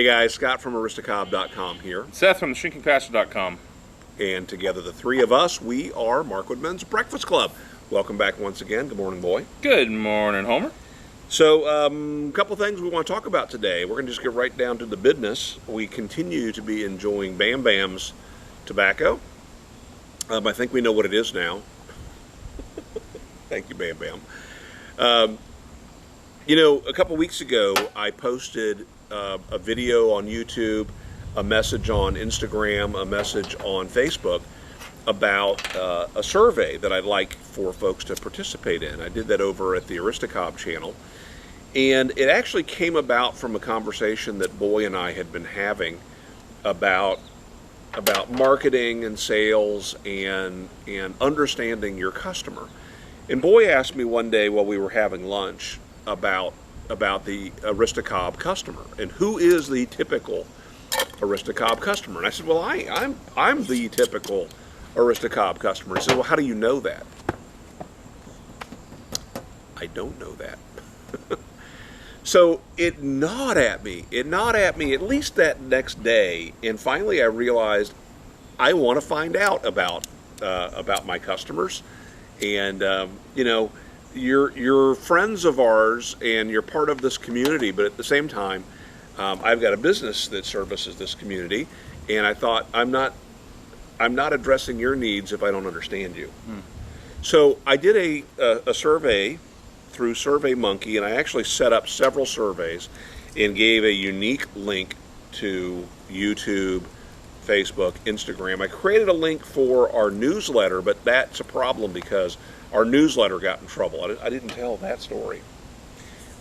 Hey guys, Scott from Aristocob.com here. Seth from theshrinkingpastor.com. And together, the three of us, we are Markwood Men's Breakfast Club. Welcome back once again. Good morning, boy. Good morning, Homer. So, a couple things we want to talk about today. We're going to just get right down to the business. We continue to be enjoying Bam Bam's tobacco. I think we know what it is now. Thank you, Bam Bam. A couple weeks ago, I posted a video on YouTube, a message on Instagram, a message on Facebook about a survey that I'd like for folks to participate in. I did that over at the Aristocob channel, and it actually came about from a conversation that Boy and I had been having about marketing and sales and understanding your customer. And Boy asked me one day while we were having lunch about the Aristocob customer and who is the typical Aristocob customer. And I said, well, I'm the typical Aristocob customer. He said, well, how do you know that? I don't know that. So it gnawed at me at least that next day, and finally I realized I want to find out about my customers. And you're friends of ours and you're part of this community, but at the same time I've got a business that services this community, and I thought I'm not addressing your needs if I don't understand you. So I did a survey through SurveyMonkey, and I actually set up several surveys and gave a unique link to YouTube, Facebook, Instagram. I created a link for our newsletter, but that's a problem because our newsletter got in trouble. I didn't tell that story.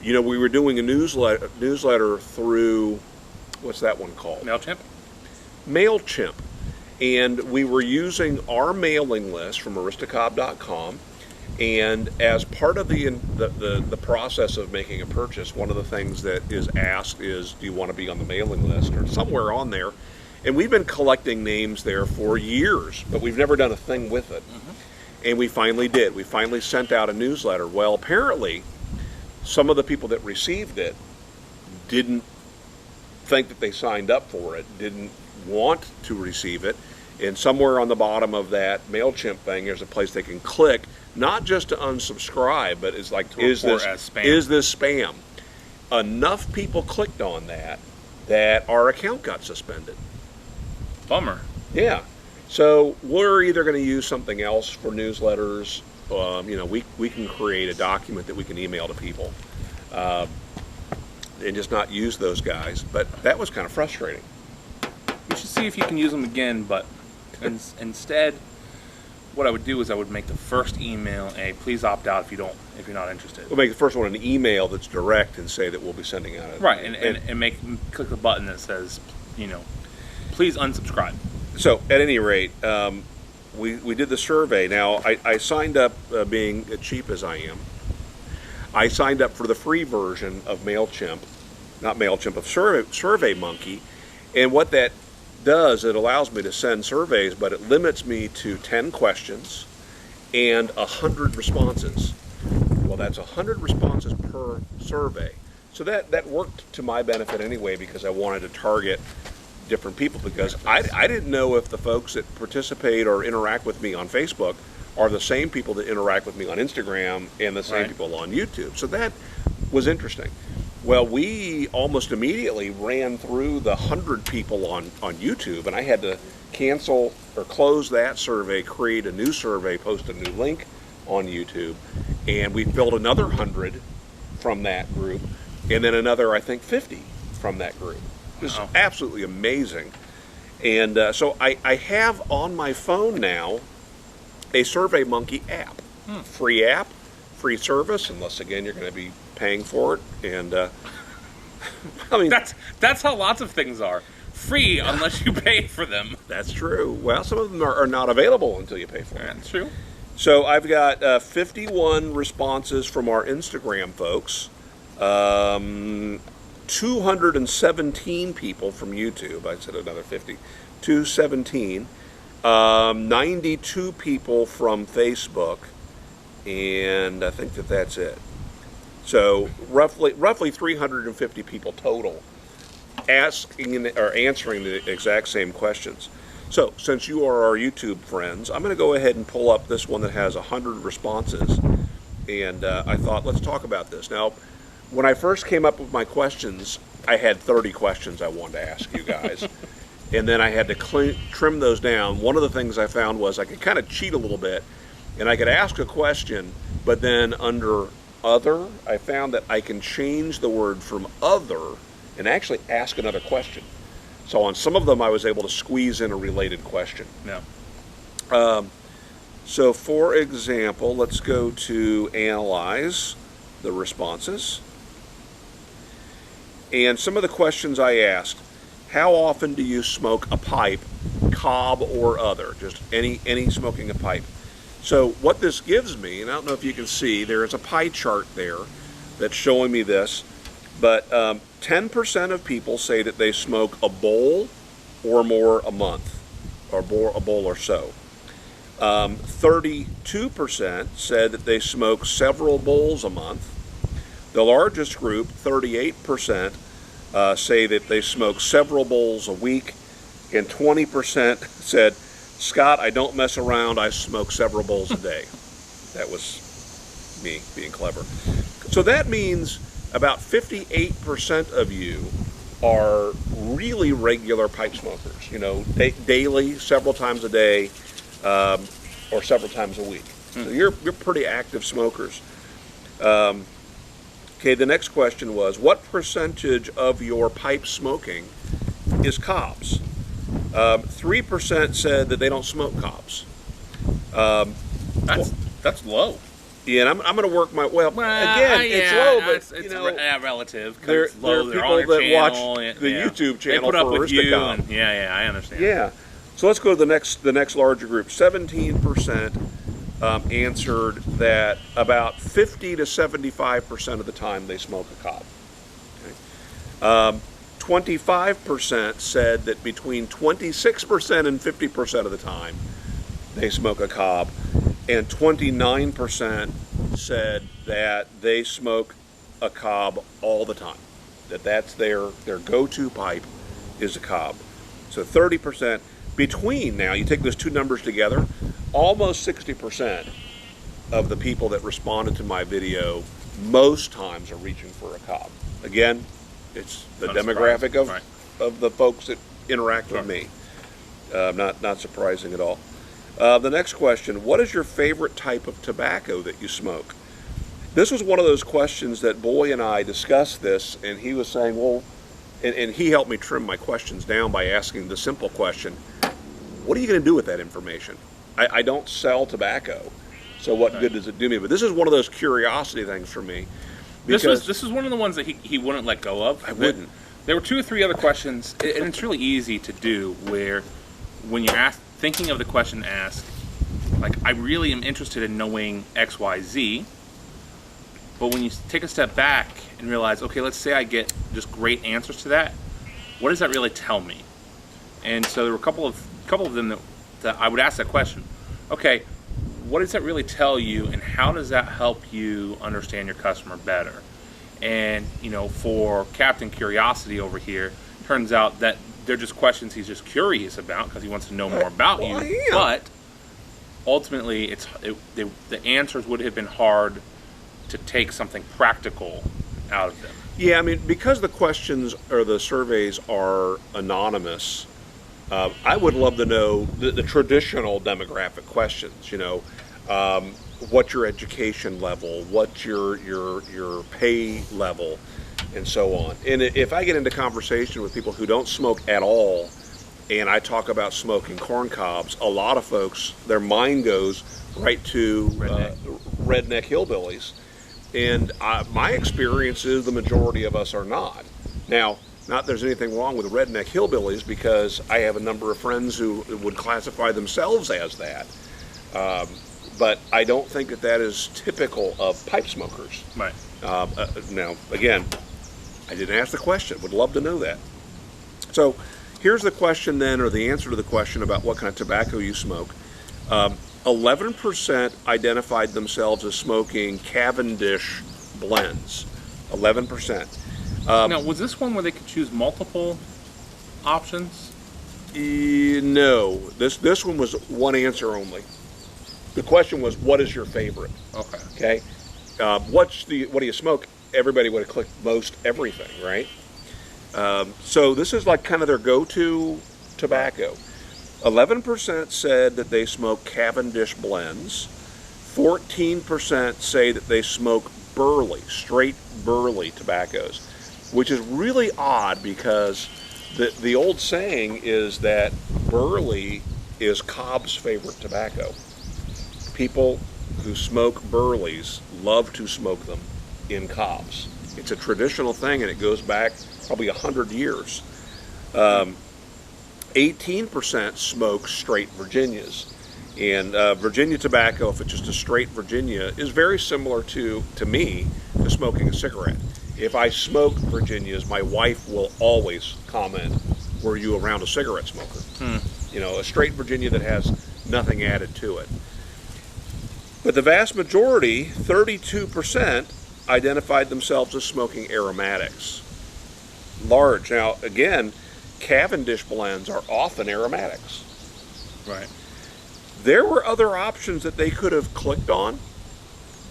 We were doing a newsletter through, what's that one called? Mail Chimp. Mail Chimp. And we were using our mailing list from Aristocob.com. And as part of the process of making a purchase, one of the things that is asked is, do you want to be on the mailing list or somewhere on there? And we've been collecting names there for years, but we've never done a thing with it. And we finally did. We finally sent out a newsletter. Well, apparently, some of the people that received it didn't think that they signed up for it, didn't want to receive it. And somewhere on the bottom of that MailChimp thing, there's a place they can click, not just to unsubscribe, but it's like, is this spam? Enough people clicked on that our account got suspended. Bummer. Yeah. So we're either going to use something else for newsletters. We can create a document that we can email to people and just not use those guys. But that was kind of frustrating. You should see if you can use them again, but instead, what I would do is I would make the first email a please opt out if you're not interested. We'll make the first one an email that's direct and say that we'll be sending out it. Right, and click the button that says, please unsubscribe. So at any rate, we did the survey. Now I signed up, being cheap as I am. I signed up for the free version of MailChimp, not MailChimp, of SurveyMonkey, and what that does, it allows me to send surveys, but it limits me to 10 questions and 100 responses. Well, that's 100 responses per survey. So that worked to my benefit anyway, because I wanted to target different people, because I didn't know if the folks that participate or interact with me on Facebook are the same people that interact with me on Instagram and the same people on YouTube. So that was interesting. Well, we almost immediately ran through the 100 people on YouTube, and I had to cancel or close that survey, create a new survey, post a new link on YouTube, and we filled another 100 from that group, and then another, I think, 50 from that group. It was absolutely amazing. And so I have on my phone now a SurveyMonkey app. Free service, unless again you're going to be paying for it. And I mean, that's how lots of things are. Free unless you pay for them. That's true. Well, some of them are not available until you pay for them. That's true. So I've got 51 responses from our Instagram folks, 217 people from YouTube. I said another 50. 217. 92 people from Facebook, and I think that's it. So roughly 350 people total asking or answering the exact same questions. So, since you are our YouTube friends, I'm going to go ahead and pull up this one that has 100 responses. And I thought, let's talk about this. Now, when I first came up with my questions, I had 30 questions I wanted to ask you guys. And then I had to trim those down. One of the things I found was I could kind of cheat a little bit, and I could ask a question, but then under other, I found that I can change the word from other and actually ask another question. So on some of them, I was able to squeeze in a related question. Yeah. So for example, let's go to analyze the responses. And some of the questions I asked: how often do you smoke a pipe, cob or other? Just any smoking a pipe. So what this gives me, and I don't know if you can see, there is a pie chart there that's showing me this, but 10% of people say that they smoke a bowl or more a month, or a bowl or so. 32% said that they smoke several bowls a month. The largest group, 38%, say that they smoke several bowls a week, and 20% said, Scott, I don't mess around, I smoke several bowls a day. That was me being clever. So that means about 58% of you are really regular pipe smokers, you know, daily, several times a day, or several times a week. So you're pretty active smokers. Okay, the next question was, what percentage of your pipe smoking is cobs? 3% said that they don't smoke cobs. That's low. Yeah, and I'm going to work my again. It's low, but it's you know, relative. There It's low. are They're people on your that channel, watch the YouTube channel they put up for with you. Aristocob. And, yeah, I understand. Yeah. So let's go to the next larger group. 17% answered that about 50 to 75% of the time they smoke a cob. Okay. 25% said that between 26% and 50% of the time they smoke a cob, and 29% said that they smoke a cob all the time. That's their go-to pipe is a cob. So 30%. Between now, you take those two numbers together, almost 60% of the people that responded to my video most times are reaching for a cob. Again, it's the demographic of the folks that interact with me. Not surprising at all. The next question: what is your favorite type of tobacco that you smoke? This was one of those questions that Boy and I discussed this, and he was saying, well, and he helped me trim my questions down by asking the simple question: what are you going to do with that information? I don't sell tobacco, so what good does it do me? But this is one of those curiosity things for me. This was one of the ones that he wouldn't let go of. I wouldn't. There were 2 or 3 other questions, and it's really easy to do, where when you're thinking of the question asked, like, I really am interested in knowing X, Y, Z, but when you take a step back and realize, okay, let's say I get just great answers to that, what does that really tell me? And so there were a couple of them that I would ask that question. Okay, what does that really tell you, and how does that help you understand your customer better? And, you know, for Captain Curiosity over here, turns out that they're just questions he's just curious about because he wants to know more about you. But ultimately, the answers would have been hard to take something practical out of them. Yeah, I mean, because the questions or the surveys are anonymous, I would love to know the traditional demographic questions. You know, what's your education level? What's your pay level? And so on. And if I get into conversation with people who don't smoke at all, and I talk about smoking corn cobs, a lot of folks, their mind goes right to redneck hillbillies. And my experience is the majority of us are not. Now, not that there's anything wrong with redneck hillbillies, because I have a number of friends who would classify themselves as that. But I don't think that is typical of pipe smokers. Right. Now, again, I didn't ask the question. Would love to know that. So here's the question then, or the answer to the question about what kind of tobacco you smoke. 11% identified themselves as smoking Cavendish blends. 11%. Now, was this one where they could choose multiple options? No, this one was one answer only. The question was, what is your favorite? Okay. Okay. What do you smoke? Everybody would have clicked most everything, right? So this is like kind of their go-to tobacco. 11% said that they smoke Cavendish blends. 14% say that they smoke burley, straight burley tobaccos, which is really odd because the old saying is that burley is Cobb's favorite tobacco. People who smoke burleys love to smoke them in Cobb's. It's a traditional thing, and it goes back probably 100 years. 18% smoke straight Virginias. And Virginia tobacco, if it's just a straight Virginia, is very similar to me, to smoking a cigarette. If I smoke Virginias, my wife will always comment, were you around a cigarette smoker? You know, a straight Virginia that has nothing added to it. But the vast majority, 32%, identified themselves as smoking aromatics. Large. Now, again, Cavendish blends are often aromatics. Right. There were other options that they could have clicked on,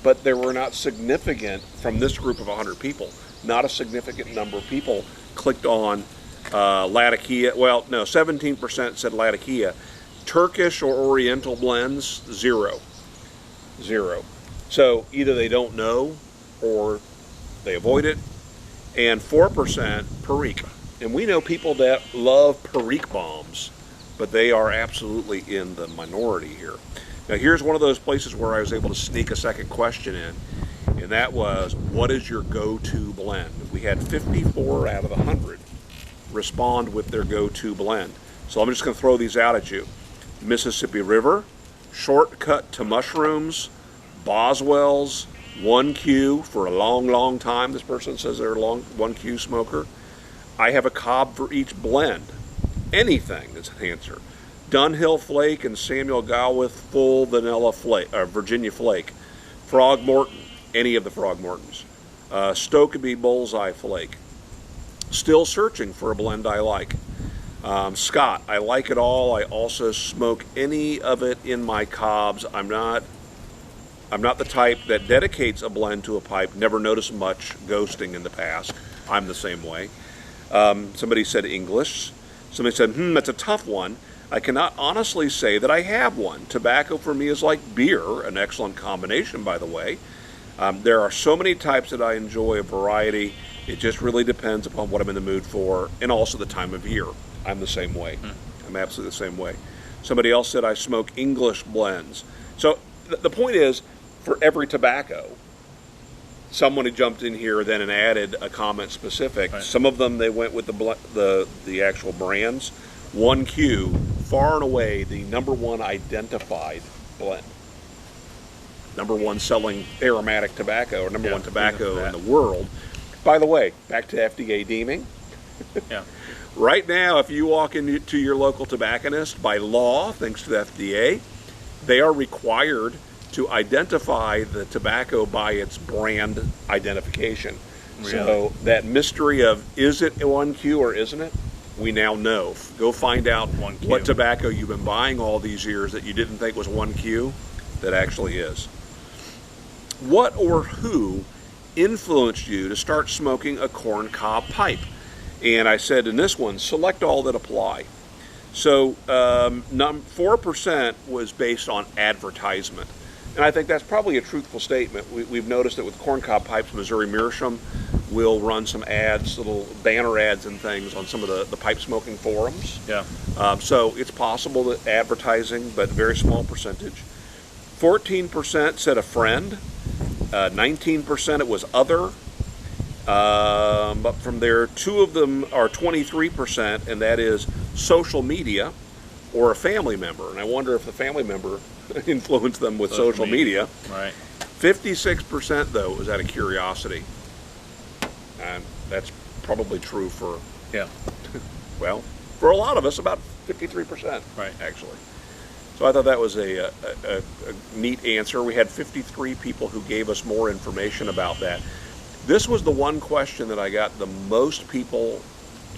but they were not significant from this group of 100 people. Not a significant number of people clicked on Latakia. Well, no, 17% said Latakia. Turkish or Oriental blends, 0. So either they don't know or they avoid it. And 4% Perique. And we know people that love Perique bombs, but they are absolutely in the minority here. Now here's one of those places where I was able to sneak a second question in, and that was, what is your go-to blend? We had 54 out of 100 respond with their go-to blend. So I'm just going to throw these out at you. Mississippi River, Shortcut to Mushrooms, Boswell's, 1Q for a long time. This person says they're a 1Q smoker. I have a Cobb for each blend. Anything is an answer. Dunhill Flake and Samuel Galwith Full Vanilla Flake, Virginia Flake. Frog Morton, any of the Frog Mortons. Stokeby Bullseye Flake. Still searching for a blend I like. Scott, I like it all. I also smoke any of it in my Cobbs. I'm not the type that dedicates a blend to a pipe. Never noticed much ghosting in the past. I'm the same way. Somebody said English. Somebody said, that's a tough one. I cannot honestly say that I have one. Tobacco for me is like beer, an excellent combination, by the way. There are so many types that I enjoy, a variety. It just really depends upon what I'm in the mood for, and also the time of year. I'm the same way. I'm absolutely the same way. Somebody else said I smoke English blends. So the point is, for every tobacco, someone had jumped in here then and added a comment specific. Right. Some of them they went with the actual brands. 1Q, far and away the #1 identified blend. #1 selling aromatic tobacco, or #1 tobacco in the world. By the way, back to FDA deeming. Yeah. Right now, if you walk into your local tobacconist, by law, thanks to the FDA, they are required to identify the tobacco by its brand identification. Really? So that mystery of, is it 1Q or isn't it? We now know. Go find out 1Q. What tobacco you've been buying all these years that you didn't think was 1Q, that actually is. What or who influenced you to start smoking a corncob pipe? And I said in this one, select all that apply. So 4% was based on advertisement. And I think that's probably a truthful statement. We've noticed that with corncob pipes, Missouri Meerschaum will run some ads, little banner ads and things on some of the pipe smoking forums. Yeah. So it's possible that advertising, but very small percentage. 14% said a friend. 19% it was other. But from there, 2 of them are 23%, and that is social media or a family member. And I wonder if the family member influenced them with social media. Right. 56% though was out of curiosity. And that's probably true for, well, for a lot of us, about 53%, right, actually. So I thought that was a neat answer. We had 53 people who gave us more information about that. This was the one question that I got the most people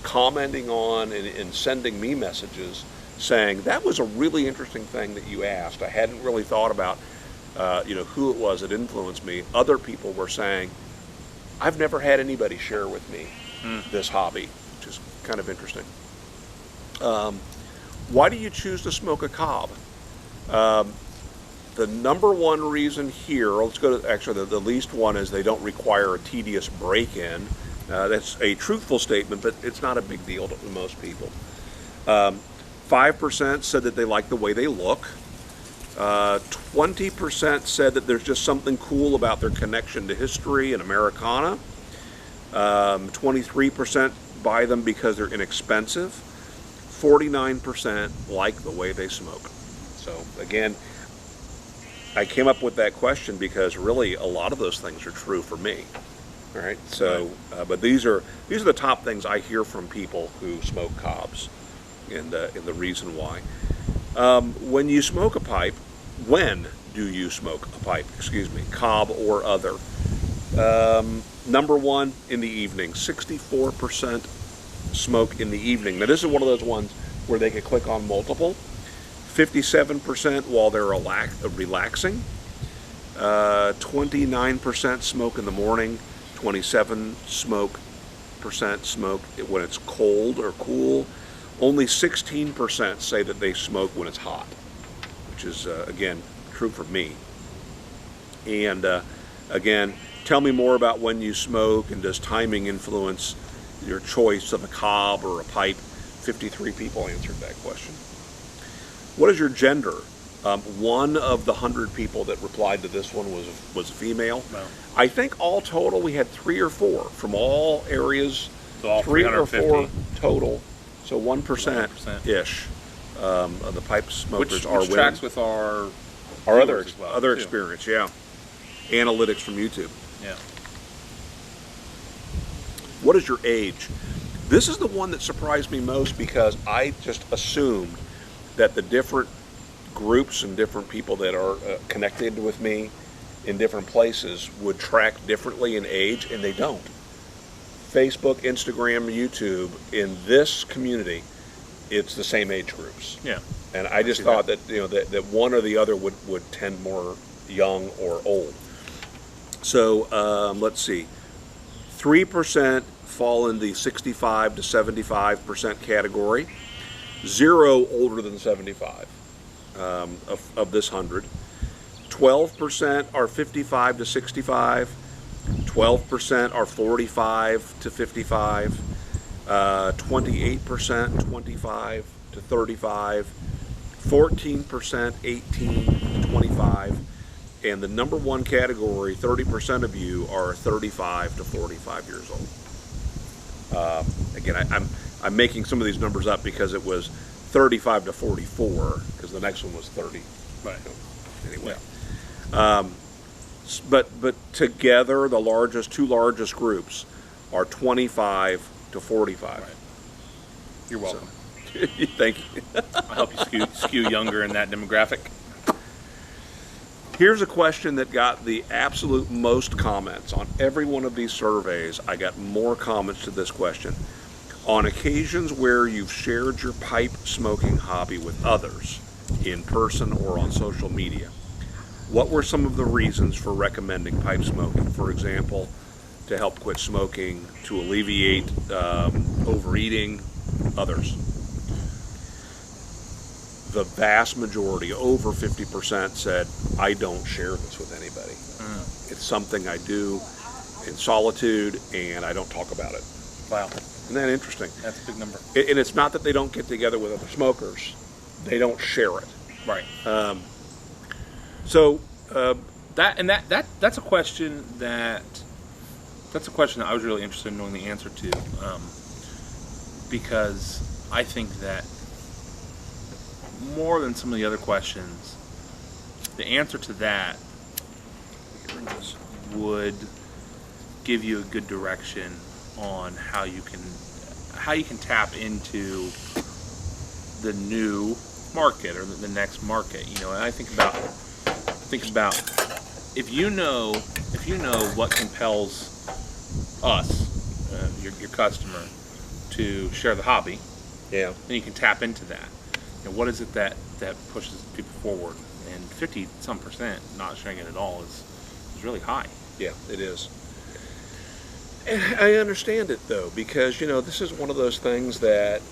commenting on and sending me messages saying, that was a really interesting thing that you asked. I hadn't really thought about who it was that influenced me. Other people were saying, I've never had anybody share with me this hobby, which is kind of interesting. Why do you choose to smoke a cob? The number one reason here, let's go to actually the least one, is they don't require a tedious break-in. That's a truthful statement, but it's not a big deal to most people. 5% said that they like the way they look. 20% said that there's just something cool about their connection to history and Americana. 23% buy them because they're inexpensive. 49% like the way they smoke. So again, I came up with that question because really a lot of those things are true for me. All right. So, but these are the top things I hear from people who smoke cobs, and the reason why. When you smoke a pipe, when do you smoke a pipe? Excuse me, cob or other. Number one, in the evening. 64% smoke in the evening. Now this is one of those ones where they could click on multiple. 57% while they're relaxing. 29% smoke in the morning. 27% smoke when it's cold or cool. Only 16% say that they smoke when it's hot, which is, again, true for me. And again, tell me more about when you smoke, and does timing influence your choice of a cob or a pipe? 53 people answered that question. What is your gender? One of the 100 people that replied to this one was female. Wow. I think all total we had 3 or 4 from all areas. So all 3 or 4 350. total. So 1%-ish of the pipe smokers are which women. tracks with our other as well, other too. experience, yeah. Analytics from YouTube. Yeah. What is your age? This is the one that surprised me most because I just assumed that the different groups and different people that are connected with me in different places would track differently in age, and they don't. Facebook, Instagram, YouTube, in this community, it's the same age groups. Yeah. And I just thought that that one or the other would tend more young or old. So let's see, 3% fall in the 65 to 75% category. 0 older than 75 of this 100. 12% are 55 to 65. 12% are 45 to 55. 28% 25 to 35. 14% 18 to 25. And the number one category, 30% of you are 35 to 45 years old. Again, I'm making some of these numbers up because it was 35 to 44, because the next one was 30. Right. Anyway. Yeah. But together, the two largest groups are 25 to 45. Right. You're welcome. So, thank you. I help you skew younger in that demographic. Here's a question that got the absolute most comments on every one of these surveys. I got more comments to this question. On occasions where you've shared your pipe smoking hobby with others, in person or on social media, what were some of the reasons for recommending pipe smoking? For example, to help quit smoking, to alleviate overeating, others. The vast majority, over 50%, said, I don't share this with anybody. It's something I do in solitude, and I don't talk about it. Wow. Isn't that interesting? That's a big number. And it's not that they don't get together with other smokers. They don't share it. Right. That's a question that I was really interested in knowing the answer to, because I think that more than some of the other questions, the answer to that would give you a good direction on how you can tap into the new market or the next market. And I think about if you know what compels us, your customer, to share the hobby, Yeah. then you can tap into that. What is it that pushes people forward? And 50-some% not sharing it at all is really high. Yeah, it is. And I understand it though, because this is one of those things that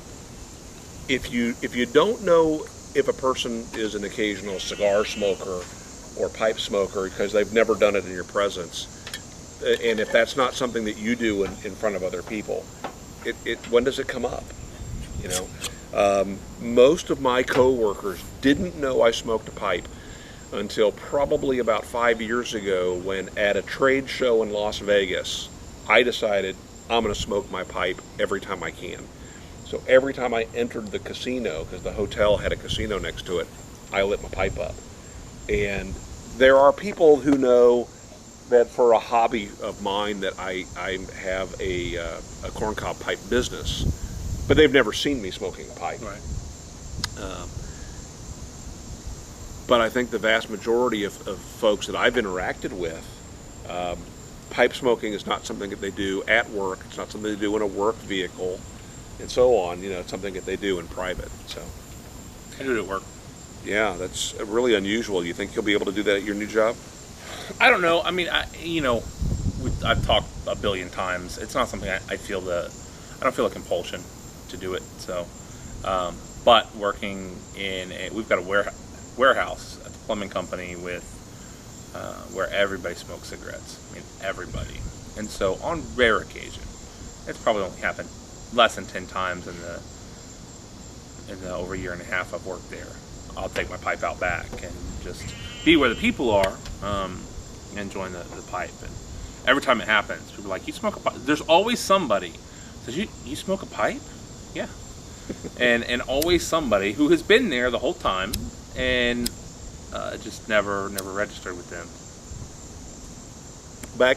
if you don't know if a person is an occasional cigar smoker or pipe smoker because they've never done it in your presence, and if that's not something that you do in front of other people, when does it come up? Most of my coworkers didn't know I smoked a pipe until probably about 5 years ago, when at a trade show in Las Vegas, I decided I'm going to smoke my pipe every time I can. So every time I entered the casino, because the hotel had a casino next to it, I lit my pipe up. And there are people who know that for a hobby of mine that I have a corncob pipe business, but they've never seen me smoking a pipe. Right. But I think the vast majority of folks that I've interacted with, pipe smoking is not something that they do at work. It's not something they do in a work vehicle, and so on. It's something that they do in private. So I do it at work. yeah, that's really unusual. You think you'll be able to do that at your new job? I don't know. I mean, I've talked a billion times. It's not something I feel I don't feel a compulsion to do it. So, but working we've got a warehouse at the plumbing company with where everybody smokes cigarettes. I mean, everybody. And so on rare occasion, it's probably only happened less than 10 times in the over a year and a half I've worked there. I'll take my pipe out back and just be where the people are, and join the pipe. And every time it happens, people are like, "You smoke a pipe?" There's always somebody says, "You smoke a pipe?" Yeah. and always somebody who has been there the whole time and just never registered with them.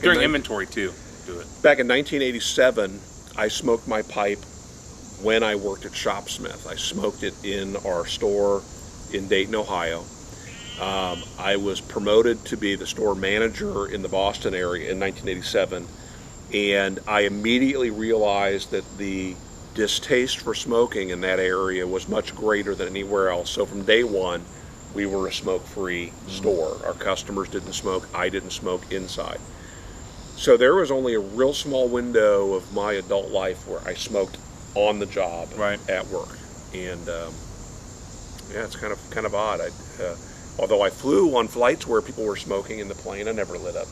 During inventory too, do it. Back in 1987, I smoked my pipe when I worked at Shopsmith. I smoked it in our store in Dayton, Ohio. I was promoted to be the store manager in the Boston area in 1987, and I immediately realized that the distaste for smoking in that area was much greater than anywhere else. So from day one, we were a smoke-free store. Our customers didn't smoke. I didn't smoke inside. So there was only a real small window of my adult life where I smoked on the job, right, at work. And yeah, it's kind of odd. Although I flew on flights where people were smoking in the plane, I never lit up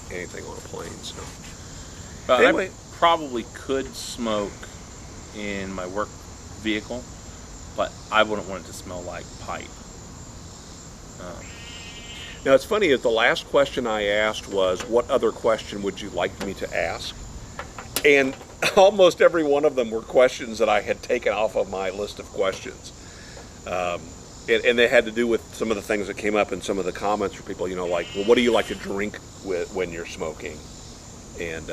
anything on a plane. So anyway, I probably could smoke in my work vehicle, but I wouldn't want it to smell like pipe. Now it's funny, the last question I asked was, what other question would you like me to ask? And almost every one of them were questions that I had taken off of my list of questions. And they had to do with some of the things that came up in some of the comments from people, like, well, what do you like to drink when you're smoking? And,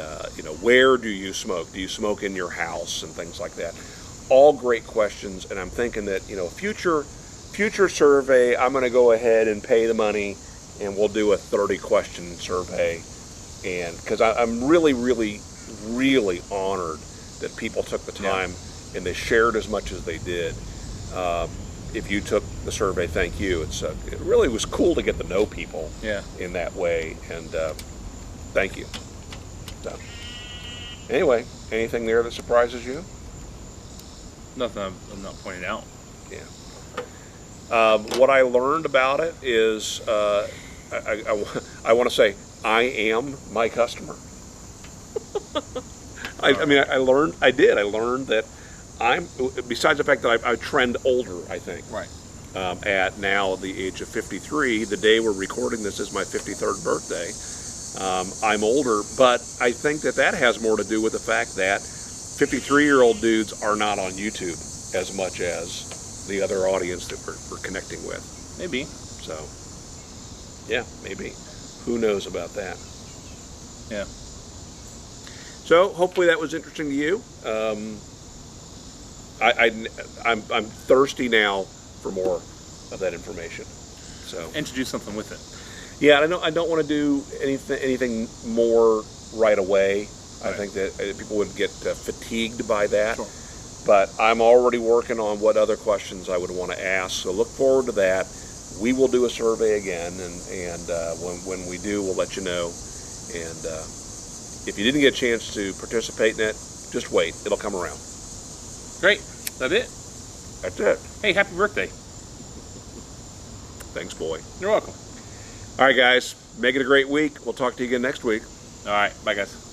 where do you smoke? Do you smoke in your house and things like that? All great questions, and I'm thinking that, future survey, I'm going to go ahead and pay the money, and we'll do a 30-question survey. And because I'm really, really, really honored that people took the time and they shared as much as they did. If you took the survey, thank you. It really was cool to get to know people in that way, and thank you. So, anyway, anything there that surprises you? Nothing I'm not pointing out. Yeah. What I learned about it is, I want to say, I am my customer. I learned that besides the fact that I trend older, I think. Right. At now the age of 53, the day we're recording this is my 53rd birthday. I'm older, but I think that has more to do with the fact that 53-year-old dudes are not on YouTube as much as the other audience that we're connecting with. Maybe. So, yeah, maybe. Who knows about that? Yeah. So, hopefully that was interesting to you. I'm thirsty now for more of that information. So, and to do something with it. Yeah, I don't want to do anything more right away. I Right. think that people would get fatigued by that. Sure. But I'm already working on what other questions I would want to ask. So look forward to that. We will do a survey again, and when we do, we'll let you know. And if you didn't get a chance to participate in it, just wait. It'll come around. Great. That's it. That's it. Hey, happy birthday. Thanks, boy. You're welcome. All right, guys. Make it a great week. We'll talk to you again next week. All right. Bye, guys.